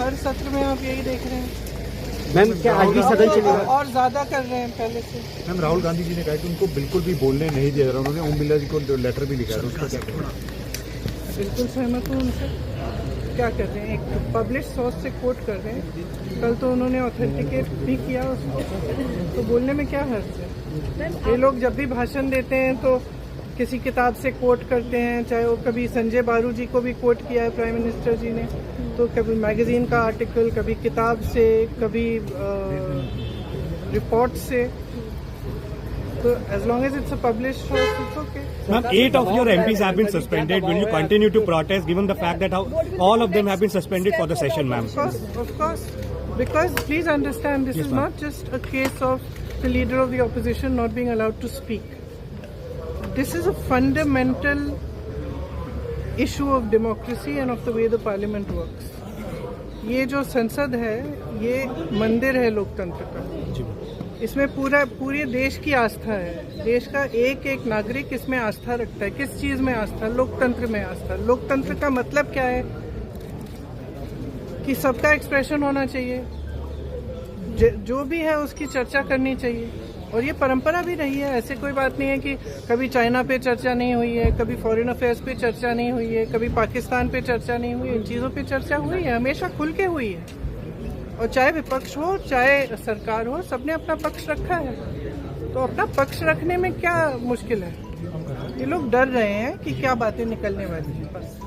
हर सत्र में आप यही देख रहे हैं। मैम क्या आज भी सदन चलेगा? और ज्यादा कर रहे हैं पहले से। मैम राहुल गांधी जी ने कहा कि उनको बिल्कुल भी बोलने नहीं दिया जा रहा, उन्होंने ओम बिरला जी को लेटर भी लिखा है, उसका क्या कहना है? बिल्कुल सहमत हूँ उनसे। क्या कर रहे हैं, एक पब्लिश सोर्स से कोट कर रहे हैं। कल तो उन्होंने ऑथेंटिकेट भी किया उसको, तो बोलने में क्या हर्ज है। ये लोग जब भी भाषण देते हैं तो किसी किताब से कोट करते हैं, चाहे वो कभी संजय बारू जी को भी कोट किया है प्राइम मिनिस्टर जी ने, तो कभी मैगजीन का आर्टिकल, कभी किताब से, कभी रिपोर्ट से। So as long as it's a published source, it's okay. Ma'am, 8 of your MPs have been suspended. Will you continue to protest given the fact that all of them have been suspended for the session, ma'am? Of course. Because please understand, this is not just a case of the leader of the opposition not being allowed to speak. This is a fundamental issue of democracy and of the way the parliament works. ये जो संसद है, ये मंदिर है लोकतंत्र का। इसमें पूरे देश की आस्था है। देश का एक एक नागरिक इसमें आस्था रखता है। किस चीज में आस्था? लोकतंत्र में आस्था। लोकतंत्र का मतलब क्या है? कि सबका एक्सप्रेशन होना चाहिए, जो भी है उसकी चर्चा करनी चाहिए। और ये परंपरा भी रही है। ऐसे कोई बात नहीं है कि कभी चाइना पे चर्चा नहीं हुई है, कभी फॉरेन अफेयर्स पे चर्चा नहीं हुई है, कभी पाकिस्तान पे चर्चा नहीं हुई है। इन चीज़ों पे चर्चा हुई है, हमेशा खुल के हुई है। और चाहे विपक्ष हो, चाहे सरकार हो, सबने अपना पक्ष रखा है। तो अपना पक्ष रखने में क्या मुश्किल है? ये लोग डर रहे हैं कि क्या बातें निकलने वाली हैं, बस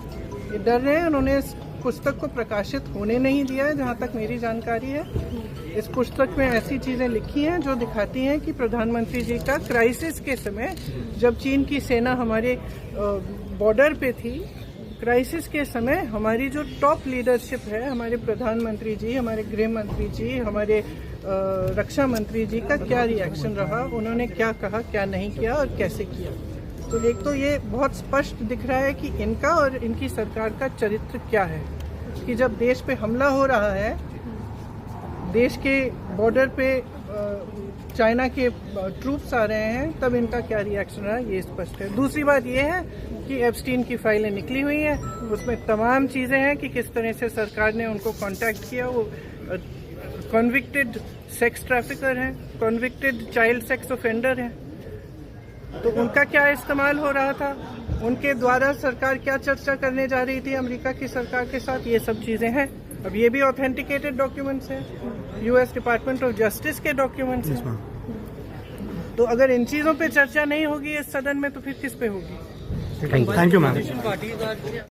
ये डर रहे हैं। उन्होंने इस पुस्तक को प्रकाशित होने नहीं दिया है, जहाँ तक मेरी जानकारी है। इस पुस्तक में ऐसी चीजें लिखी हैं जो दिखाती हैं कि प्रधानमंत्री जी का क्राइसिस के समय, जब चीन की सेना हमारे बॉर्डर पे थी, क्राइसिस के समय हमारी जो टॉप लीडरशिप है, हमारे प्रधानमंत्री जी, हमारे गृह मंत्री जी, हमारे रक्षा मंत्री जी का क्या रिएक्शन रहा, उन्होंने क्या कहा, क्या नहीं किया और कैसे किया। तो एक तो ये बहुत स्पष्ट दिख रहा है कि इनका और इनकी सरकार का चरित्र क्या है, कि जब देश पे हमला हो रहा है, देश के बॉर्डर पे चाइना के ट्रूप्स आ रहे हैं, तब इनका क्या रिएक्शन रहा, ये स्पष्ट है। दूसरी बात ये है कि एप्स्टीन की फाइलें निकली हुई हैं, उसमें तमाम चीज़ें हैं कि किस तरह से सरकार ने उनको कांटेक्ट किया। वो कन्विक्टेड सेक्स ट्रैफिकर हैं, कन्विक्टेड चाइल्ड सेक्स ऑफेंडर हैं, तो उनका क्या इस्तेमाल हो रहा था, उनके द्वारा सरकार क्या चर्चा करने जा रही थी अमेरिका की सरकार के साथ, ये सब चीज़ें हैं। अब ये भी ऑथेंटिकेटेड डॉक्यूमेंट्स हैं, यूएस डिपार्टमेंट ऑफ जस्टिस के डॉक्यूमेंट्स हैं। तो अगर इन चीज़ों पे चर्चा नहीं होगी इस सदन में, तो फिर किस पे होगी? Thank you, ma'am.